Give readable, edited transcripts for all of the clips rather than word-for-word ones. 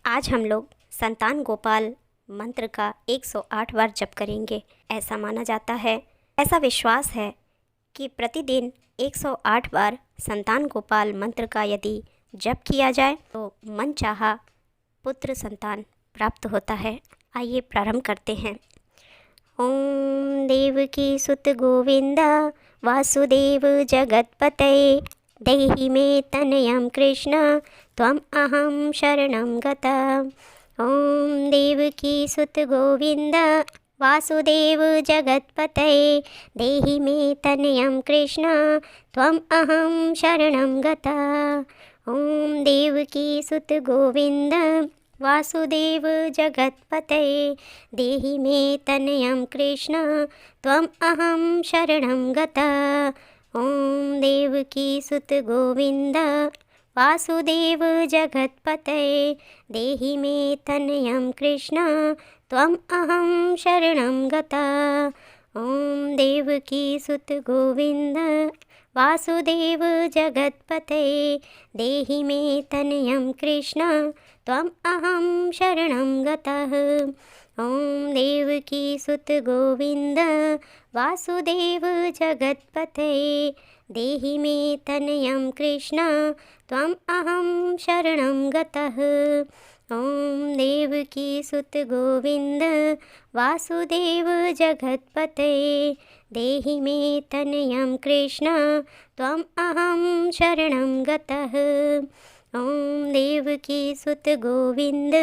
आज हम लोग संतान गोपाल मंत्र का 108 बार जप करेंगे। ऐसा माना जाता है, ऐसा विश्वास है कि प्रतिदिन 108 बार संतान गोपाल मंत्र का यदि जप किया जाए तो मनचाहा पुत्र संतान प्राप्त होता है। आइए प्रारंभ करते हैं। ओम देवकी सुत गोविंद वासुदेव जगत्पतये देहि मे तनयं कृष्ण त्वम् अहं शरणं गता। ओम देवकी सुत गोविंद वासुदेव जगत्पतये देहि मे तनयं कृष्ण त्वम् अहं शरणं गता। ओम देवकी सुत गोविंद वासुदेव जगत्पतये देहि मे तनयं कृष्ण त्वम् अहं शरणं गता। ओम देवकी सुत गोविंद वासुदेव जगत्पतये देहि मे तनयं कृष्ण त्वम् अहं शरणं गता। ओम देवकी सुत गोविंद वासुदेव जगत्पतये देहि मे तनयं कृष्ण त्वम् अहं शरणं गतः। ओम देवकी सुत गोविंद वासुदेव जगत्पतये देहि मे तनयं कृष्ण त्वम् अहं शरणं गतः। ओम देवकी सुत गोविंद वासुदेव जगत्पतये देहि मे तनयं कृष्ण त्वम् अहं शरणं गतः। ओम देवकी सुत गोविंद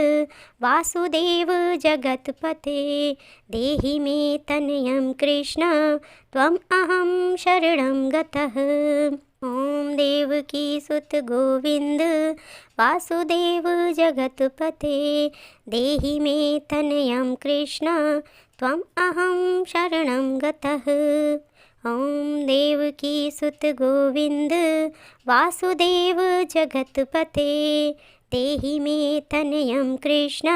वासुदेव जगत्पतये देहि मे तनयं कृष्ण त्वम् अहं शरणं गतः। ओम देवकी सुत गोविंद वासुदेव जगत्पतये देहि मे तनयं कृष्ण त्वम् अहं शरणं गतः। ओम देवकी सुत गोविंद वासुदेव जगत्पतये देहि मे तनयं कृष्ण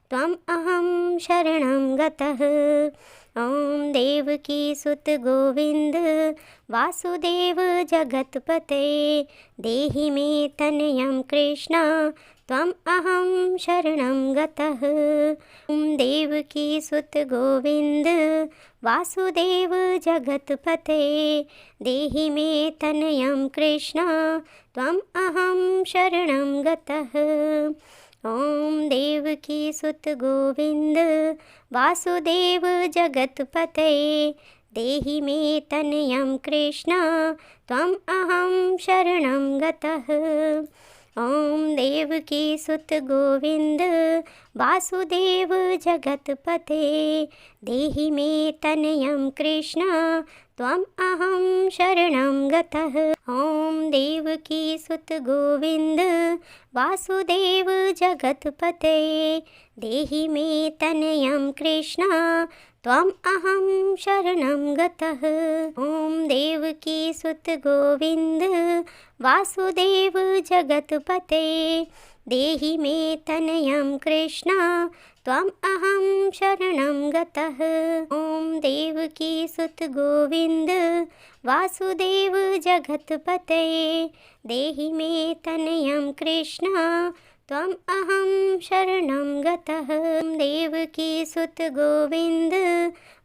त्वम् अहं शरणं गतः। ओम देवकी सुत गोविंद वासुदेव जगत्पतये देहि मे तनयं कृष्ण त्वम् अहं शरणं गतः। ओम देवकी सुत गोविंद वासुदेव जगत्पतये देहि मे तनयं कृष्ण त्वम् अहं शरणं गतः। ओम देवकी सुत गोविंद वासुदेव जगत्पतये देहि मे तनयं कृष्ण त्वम् अहं शरणं गतः। ओम देवकी सुत गोविंद वासुदेव जगत्पतये देहि मे तनयं कृष्ण त्वम् अहं शरणं गतः। ओम देवकी सुत गोविंद वासुदेव जगत्पतये देहि मे तनयं कृष्ण त्वम् अहं शरणं गतः। ओम देवकी सुत गोविंद वासुदेव जगत्पतये देहि मे तनयं कृष्ण त्वम् अहं शरणं गतः। ओम देवकी सुत गोविंद वासुदेव जगत्पतये देहि मे तनयं कृष्ण त्वम् अहं शरणं गतः। ओम देवकी सुत गोविंद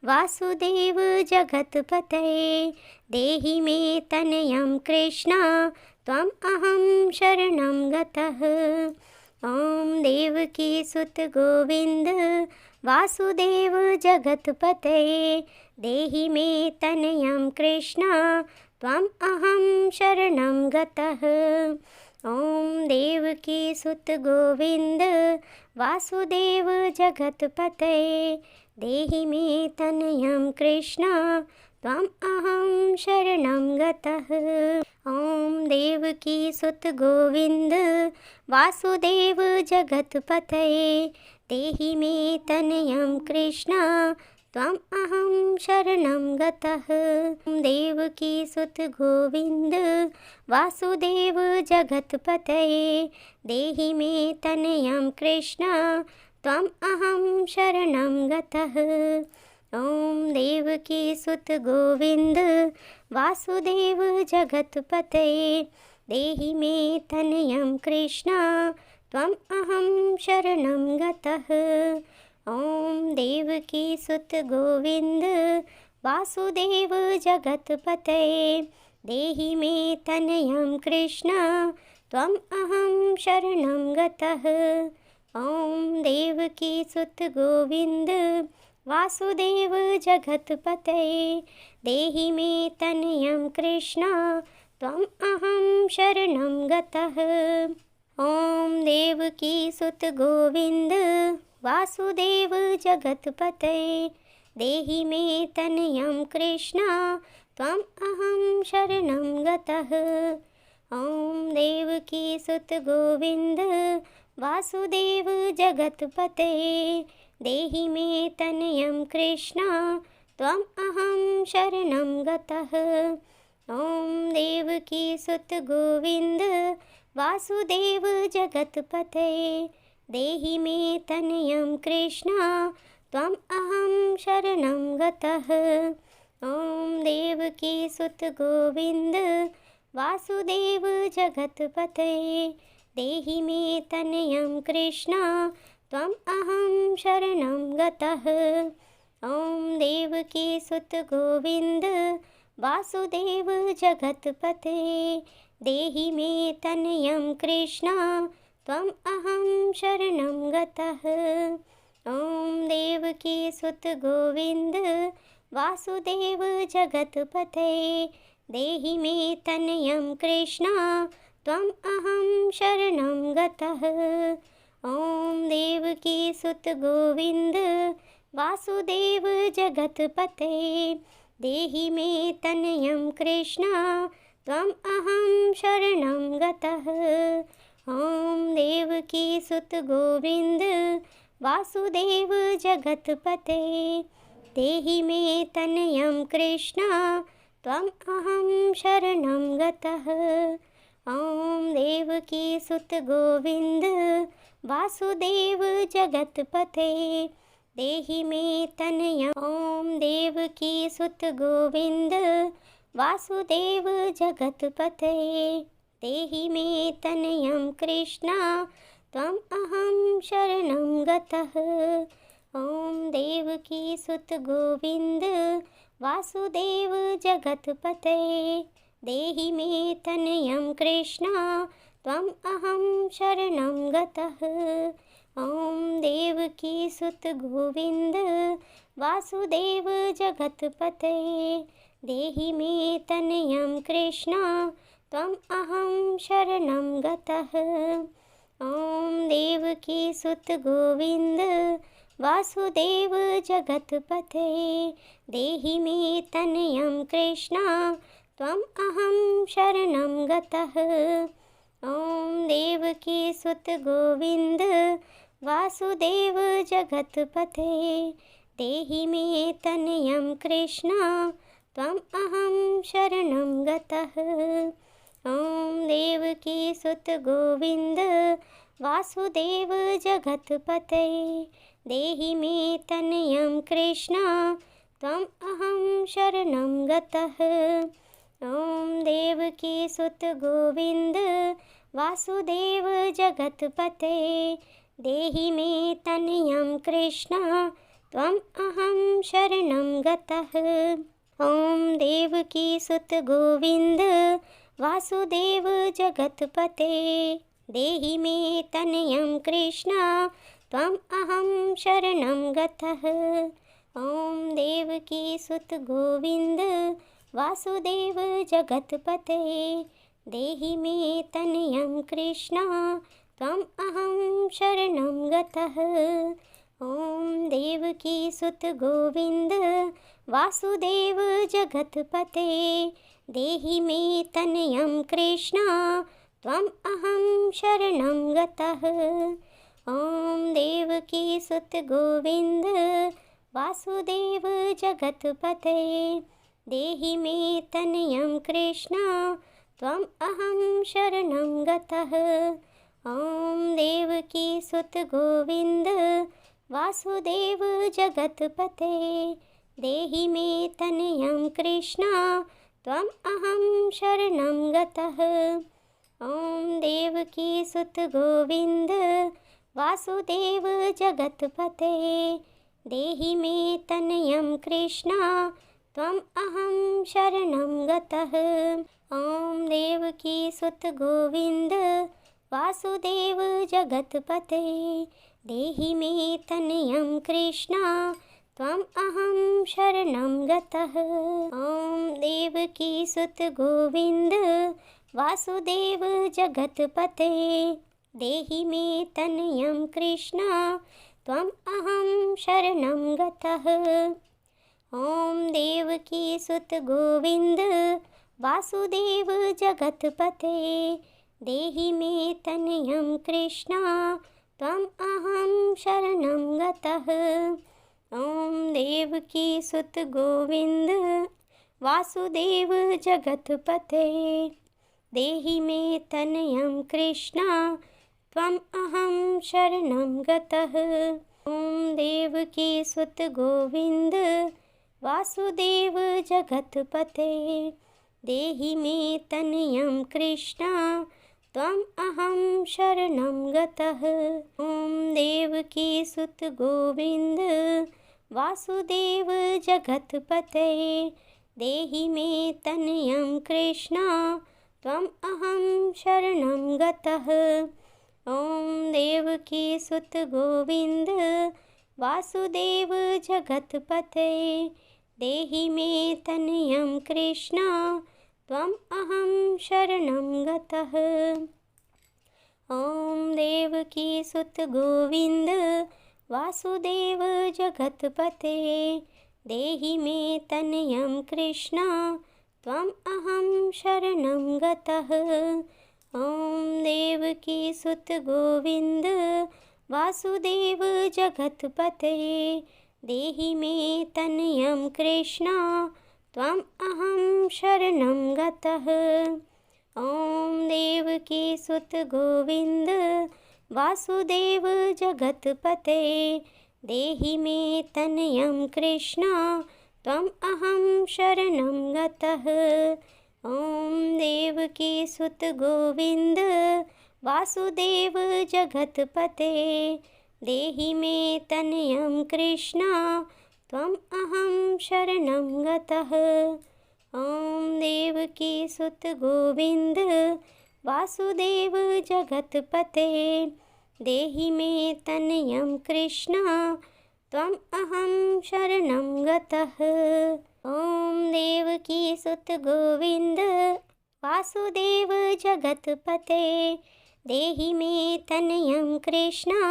वासुदेव जगत्पतये देहि मे तनयं कृष्ण त्वम् अहं शरणं गतः। ओम देवकी सुत गोविंद वासुदेव जगत्पतये देहि मे तनयं कृष्ण त्वम् अहं शरणं गतः। ओम देवकी सुत गोविंद वासुदेव जगत्पतये देहि मे तनयं कृष्ण त्वम् अहं शरणं गतः। ओम देवकी सुत गोविंद वासुदेव जगत्पतये देहि मे तनयं कृष्ण त्वम् अहं शरणं गतः। ओम देवकी सुत गोविंद वासुदेव जगत्पतये देहि मे तनयं कृष्ण त्वम् अहं शरणं गतः। ओम देवकी सुत गोविंद वासुदेव जगत्पतये देहि मे तनयं कृष्ण त्वम् अहं शरणं गतः। ॐ देवकीसुत गोविन्द वासुदेव जगत्पते देहि मे तनयं कृष्ण त्वम् अहं शरणं गतः। ॐ देवकीसुत गोविन्द वासुदेव जगत्पते देहि मे तनयं कृष्ण त्वम् अहं शरणं गतः। ॐ देवकीसुत गोविन्द वासुदेव जगत्पते देहि मे तनयं कृष्ण त्वम् अहं शरणं गतः। ॐ देवकीसुत गोविन्द वासुदेव जगत्पते देहि मे तनयं कृष्ण त्वम् अहं शरणं गतः। ॐ देवकीसुत गोविन्द वासुदेव जगत्पते देहि मे तनयं कृष्ण त्वम् अहं शरणं गतः। ॐ देवकीसुत गोविन्द वासुदेव जगत्पते देहि मे तनयं कृष्ण त्वम् अहं शरणं गतः। ॐ देवकीसुत गोविन्द वासुदेव जगत्पते देहि मे तनयं कृष्ण त्वम् अहं शरणं गतः। ॐ देवकीसुत गोविन्द वासुदेव जगत्पते देहि मे तनयं कृष्ण त्वम् अहं शरणं गतः। ॐ देवकीसुत गोविन्द वासुदेव जगत्पते देहि मे तनयं कृष्ण त्वम् अहं शरणं गतः। ॐ देवकीसुत गोविन्द वासुदेव जगत्पते देहि मे तनयं कृष्ण त्वम् अहं शरणं गतः। ॐ देवकीसुत गोविन्द वासुदेव जगत्पते देहि मे तनयं। ॐ देवकीसुत गोविन्द वासुदेव जगत्पते देहि मे तनयं कृष्ण त्वम् अहं शरणं गतः। ॐ देवकीसुत गोविन्द वासुदेव जगत्पते देहि मे तनयं कृष्ण त्वम् अहं शरणं गतः। ॐ देवकीसुत गोविन्द वासुदेव जगत्पते देहि मे तनयं कृष्ण त्वम् अहं शरणं गतः। ॐ देवकीसुत गोविन्द वासुदेव जगत्पते देहि मे तनयं कृष्ण त्वम् अहं शरणं गतः। ॐ देवकीसुत गोविन्द वासुदेव जगत्पते देहि मे तनयं कृष्ण त्वम् अहं शरणं गतः। ॐ देवकीसुत गोविन्द वासुदेव जगत्पते देहि मे तनयं कृष्ण त्वम् अहं शरणं गतः। ॐ देवकीसुत गोविन्द वासुदेव जगत्पते देहि मे तनयं कृष्ण त्वम् अहं शरणं गतः। ॐ देवकीसुत गोविन्द वासुदेव जगत्पते देहि मे तनयं कृष्ण त्वम् अहं शरणं गतः। ॐ देवकीसुत गोविन्द वासुदेव जगत्पते देहि मे तनयं कृष्ण त्वम् अहं शरणं गतः। ॐ देवकीसुत गोविन्द वासुदेव जगत्पते देहि मे तनयं कृष्ण त्वम् अहं शरणं गतः। ॐ देवकीसुत गोविन्द वासुदेव जगत्पते देहि मे तनयं कृष्ण त्वम् अहं शरणं गतः। ॐ देवकीसुत गोविन्द वासुदेव जगत्पते देहि मे तनयं कृष्ण त्वम् अहं शरणं गतः। ॐ देवकी सुत गोविंद वासुदेव जगत्पते देहि मे तनयं कृष्णा त्वम् अहं शरणं गतः। ॐ देवकी सुत गोविंद वासुदेव जगत्पते देहि मे तनयं कृष्णा त्वम् अहं शरणं गतः। ॐ देवकी सुत गोविंद वासुदेव जगत्पते देहि मे तनयं कृष्णा त्वम् अहं शरणं गतः। ॐ देवकी सुत गोविंद वासुदेव जगत्पते देहि मे तनयं कृष्णा त्वम् अहं शरणं गतः। ॐ देवकी सुत गोविंद वासुदेव जगत्पते देहि मे तनयं कृष्णा त्वम् अहं शरणं गतः। ॐ देवकी सुत गोविंद वासुदेव जगत्पते देहि मे तनयं कृष्णा त्वम् अहं शरणं गतः। ॐ देवकी सुत गोविंद वासुदेव जगत्पते देहि मे तनयं कृष्णा त्वम् अहं शरणं गतः। ॐ देवकी सुत गोविंद वासुदेव जगत्पते देहि मे तनयं कृष्णा त्वम् अहं शरणं गतः। ॐ देवकी सुत गोविंद वासुदेव जगत्पते देहि मे तनयं कृष्णा त्वम् अहं शरणं गतः। ॐ देवकी सुत गोविंद वासुदेव जगत्पते देहि मे तनयं कृष्णा त्वम् अहं शरणं गतः। ॐ देवकी सुत गोविंद वासुदेव जगत्पते देहि मे तनयं कृष्णा त्वम् अहं शरणं गतः। ॐ देवकी सुत गोविंद वासुदेव जगत्पते देहि मे तनयं कृष्णा त्वम् अहं शरणं गतः। ॐ देवकी सुत गोविंद वासुदेव जगत्पते देहि मे तनयं कृष्णा त्वम् अहं शरणं गतः। ॐ देवकी सुत गोविंद वासुदेव जगत्पते देहि मे तनयं कृष्णा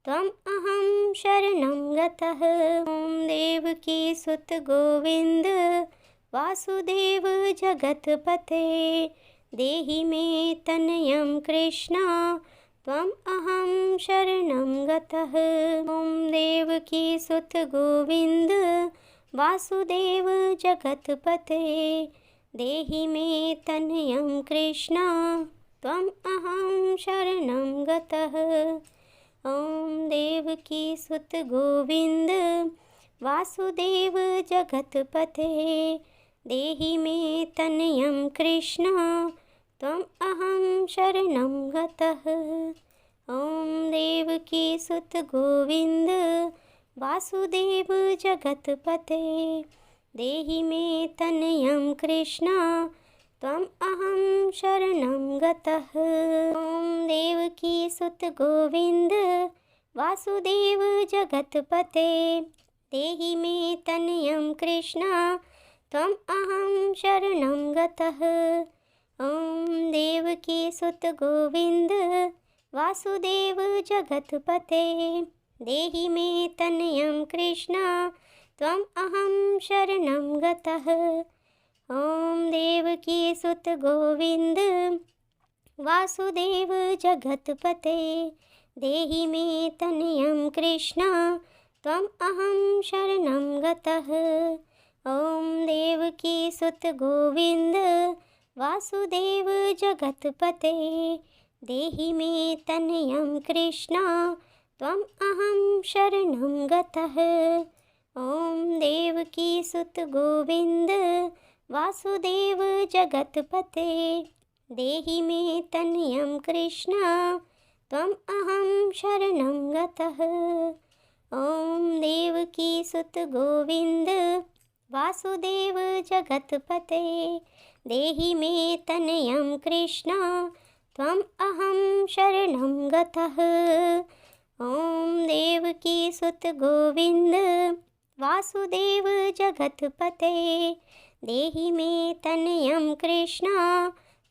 त्वम् अहं शरणं गतः। ॐ देवकी सुत गोविंद वासुदेव जगत्पते देहि मे तनयं कृष्णा त्वम् अहं शरणं गतः। ॐ देवकी सुत गोविंद वासुदेव जगत्पते देहि मे तनयं कृष्णा त्वम् अहं शरणं गतः। ॐ देवकी सुत गोविंद वासुदेव जगत्पते देहि मे तनयं कृष्णा त्वम् अहं शरणं गतः। ॐ देवकी सुत गोविंद वासुदेव जगत्पते देहि मे तनयं कृष्णा त्वम् अहं शरणं गतः। ॐ देवकी सुत गोविंद वासुदेव जगत्पते देहि मे तनयं कृष्णा त्वम् अहं शरणं गतः। ॐ देवकी सुत गोविंद वासुदेव जगत्पते देहि मे तनयं कृष्णा त्वम् अहं शरणं गतः। ॐ देवकी सुत गोविंद वासुदेव जगत्पते देहि मे तनयं कृष्णा त्वम् अहं शरणं गतः। ॐ देवकी सुत गोविंद वासुदेव जगत्पते देहि मे तनयं कृष्णा त्वम् अहं शरणं गतः। ॐ देवकी सुत गोविंद वासुदेव जगत्पते देहि मे तनयं कृष्ण त्वम् अहं शरणं गतः। ॐ देवकी सुत गोविंद वासुदेव जगतपते देहि मे तनयं कृष्ण त्वम् अहं शरणं गतः। ॐ देवकी सुत गोविंद वासुदेव जगतपते देहि मे तनयं कृष्ण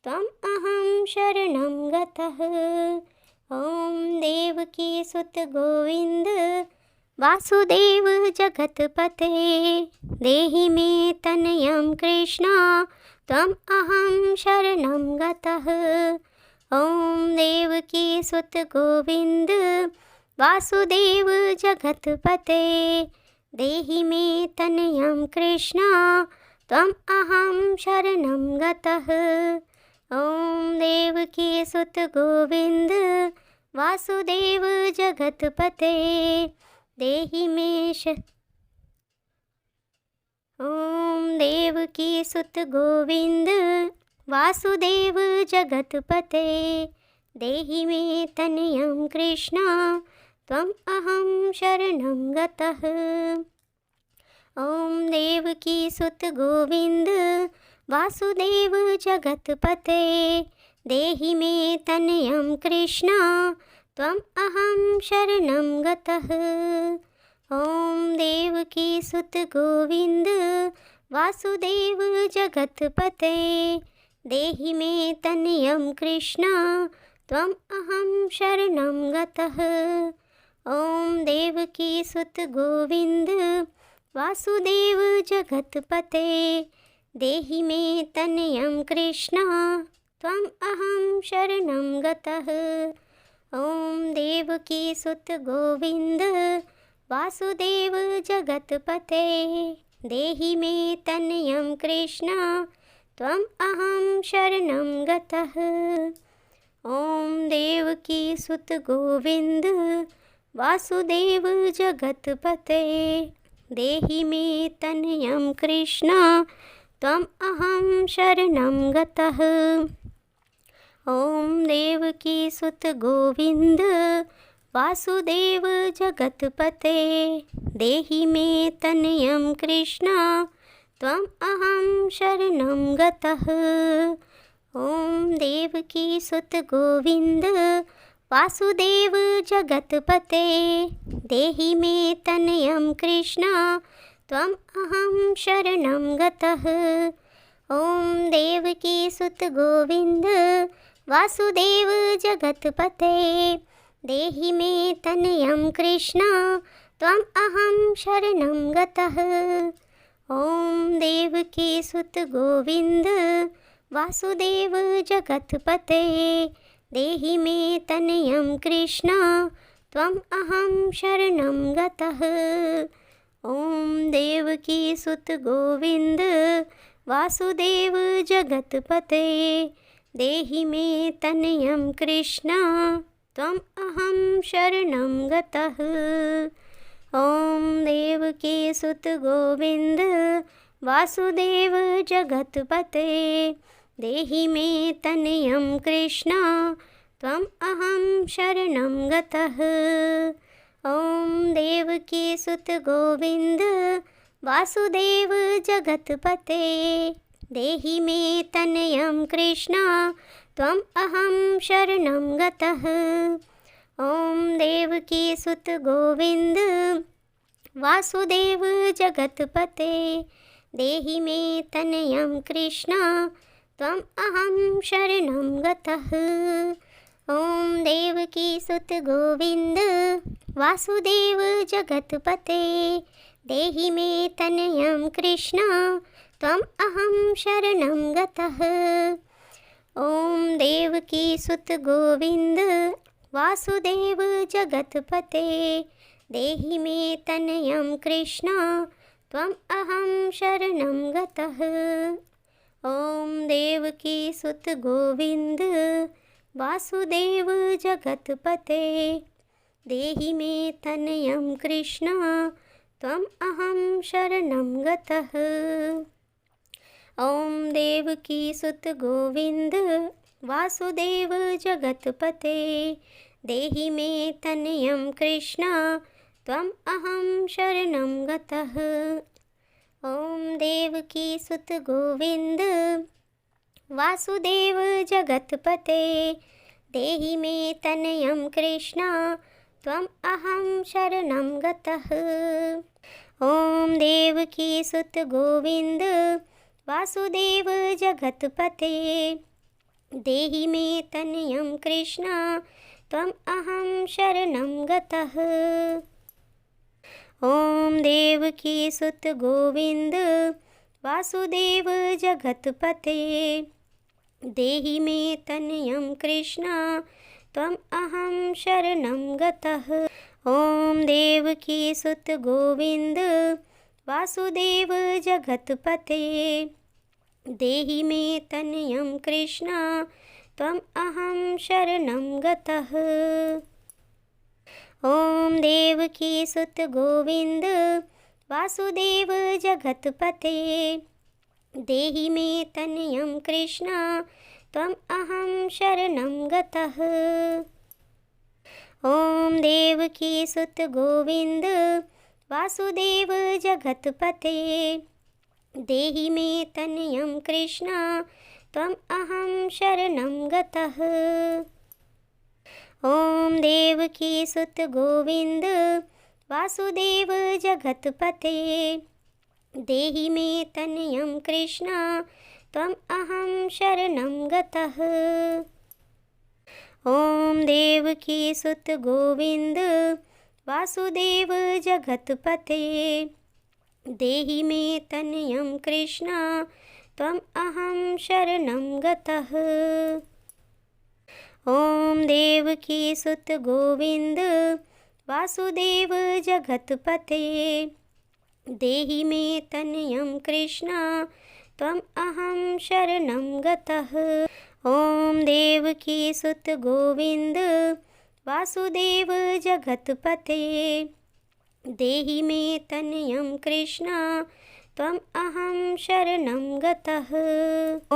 त्वम् अहं शरणं गतः। ॐ देवकी सुत गोविंद वासुदेव जगतपते देहि मे तनयं कृष्ण त्वम् अहं शरणं गतः। ॐ देवकी सुत गोविंद वासुदेव जगतपते देहि मे तनयं कृष्ण त्वम् अहं शरणं गतः। ॐ देवकी सुत गोविंद वासुदेव जगतपते देहि मे ॐ देवकी सुत गोविंद वासुदेव जगतपते देहि मे तनयं कृष्ण त्वम् अहं शरणं गतः। ॐ देवकी सुत गोविंद वासुदेव जगतपते देहि मे तनयं कृष्ण त्वम् अहं शरणं गतः। ॐ देवकी सुत गोविंद वासुदेव जगतपते देहि मे तनयं कृष्ण त्वम् अहं शरणं गतः। ॐ देवकी सुत गोविंद वासुदेव जगतपते देहि मे तनयं कृष्ण त्वम् अहं शरणं गतः। ॐ देवकी सुत गोविंद वासुदेव जगतपते देहि मे तनयं कृष्ण त्वम् अहं शरणं गतः। ॐ देवकी सुत गोविंद वासुदेव जगतपते देहि मे तनयं कृष्ण त्वम् अहं शरणं गतः। ॐ देवकी सुत गोविंद वासुदेव जगतपते देहि मे तनयं कृष्ण त्वम् अहं शरणं गतः। ॐ देवकी सुत गोविंद वासुदेव जगतपते देहि मे तनयं कृष्ण त्वम् अहं शरणं गतः। ॐ देवकी सुत गोविंद वासुदेव जगतपते देहि मे तनयं कृष्ण त्वम् अहं शरणं गतः। ॐ देवकी सुत गोविंद वासुदेव जगतपते देहि मे तनयं कृष्ण त्वम् अहं शरणं गतः। ॐ देवकी सुत गोविंद वासुदेव जगतपते देहि मे तनयं कृष्ण त्वम् अहं शरणं गतः। ॐ देवकी सुत गोविंद वासुदेव जगतपते देहि मे तनयं कृष्ण त्वम् अहं शरणं गतः। ॐ देवकी सुत गोविंद वासुदेव जगतपते देहि मे तनयं कृष्ण त्वम् अहं शरणं गतः। ॐ देवकी सुत गोविंद वासुदेव जगतपते देहि मे तनयं कृष्ण त्वम् अहं शरणं गतः। ॐ देवकी सुत गोविंद वासुदेव जगतपते देहि मे तनयं कृष्ण त्वम् अहं शरणं गतः। ॐ देवकी सुत गोविंद वासुदेव जगतपते देहि मे तनयं कृष्ण त्वम् अहं शरणं गतः। ॐ देवकी सुत गोविंद वासुदेव जगतपते देहि मे तनयं कृष्ण त्वम् अहं शरणं गतः। ॐ देवकी सुत गोविंद वासुदेव जगत्पते देहि मे तनयं कृष्ण त्वम् अहं शरणं गतः। ओम देवकी सुत गोविंद वासुदेव जगत्पते देहि मे तनयं कृष्ण त्वम् अहं शरणं गतः। ओम देवकी सुत गोविंद वासुदेव जगत्पते देहि मे तनयं कृष्ण त्वम् अहं शरणं गतः। ओम देवकी सुत गोविंद वासुदेव जगत्पते देहि मे तनयं कृष्ण त्वम् अहं शरणं गतः। ओम देवकी सुत गोविंद वासुदेव जगत्पते देहि मे तनयं कृष्ण त्वम् अहं शरणं गतः। ओम देवकी सुत गोविंद वासुदेव जगत्पते देहि मे तनयं कृष्ण त्वम् अहं शरणं गतः। ओम देवकी सुत गोविंद वासुदेव जगत्पते देहि मे तनयं कृष्ण त्वम् अहं शरणं गतः। ओम देवकी सुत गोविंद वासुदेव जगत्पते देहि मे तनयं कृष्ण त्वम् अहं शरणं गतः। ओम देवकी सुत गोविंद वासुदेव जगत्पते देहि मे तनयं कृष्ण त्वम् अहं शरणं गतः। ओम देवकी सुत गोविंद वासुदेव जगत्पते देहि मे तनयं कृष्ण त्वम् अहं शरणं गतः। ओम देवकी सुत गोविंद वासुदेव जगत्पते देहि मे तनयं कृष्ण त्वम् अहं शरणं गतः।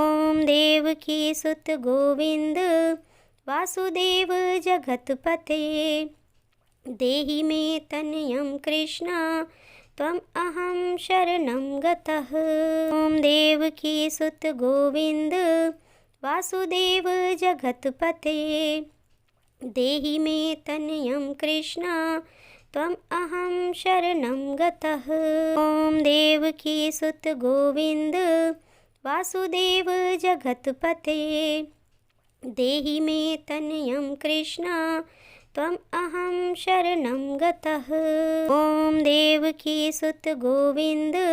ओम देवकी सुत गोविंद वासुदेव जगत्पते देहि मे तनयं कृष्ण त्वम् अहं शरणं गतः। ओम देवकी सुत गोविंद वासुदेव जगत्पते देहि मे तनयं कृष्ण त्वम् अहं शरणं गतः। ओम देवकी सुत गोविंद वासुदेव जगत्पते देहि मे तनयं कृष्ण त्वम् अहं शरणं गतः। ओम देवकी सुत गोविंद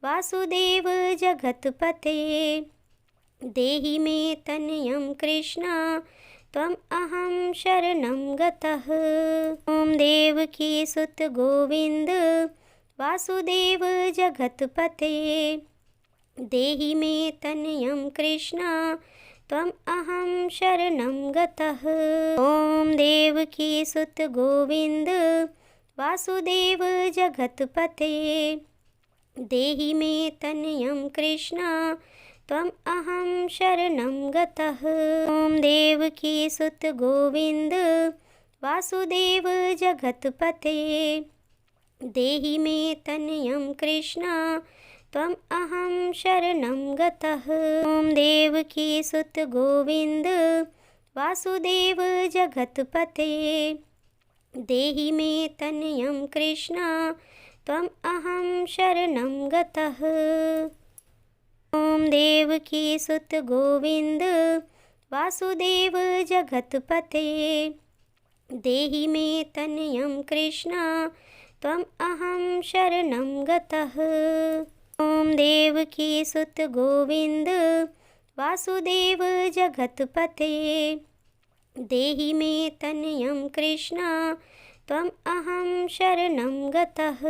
वासुदेव जगत्पते देहि मे तनयं कृष्ण त्वम् अहं शरणं गतः। ओम देवकी सुत गोविंद वासुदेव जगत्पते देहि मे तनयं कृष्ण त्वम् अहं शरणं गतः। ओम देवकी सुत गोविंद वासुदेव जगत्पते देहि मे तनयं कृष्ण त्वम् अहं शरणं गतः। ओम देवकी सुत गोविंद वासुदेव जगत्पते देहि मे तनयं कृष्ण त्वम् अहं शरणं गतः। ओम देवकी सुत गोविंद वासुदेव जगत्पते देहि मे तनयं कृष्ण त्वम् अहं शरणं गतः। ओम देवकी सुत गोविंद वासुदेव जगत्पते देहि मे तनयं कृष्ण त्वम् अहं शरणं गतः। ओम देवकी सुत गोविंद वासुदेव जगत्पते देहि मे तनयं कृष्ण त्वम् अहं शरणं गतः।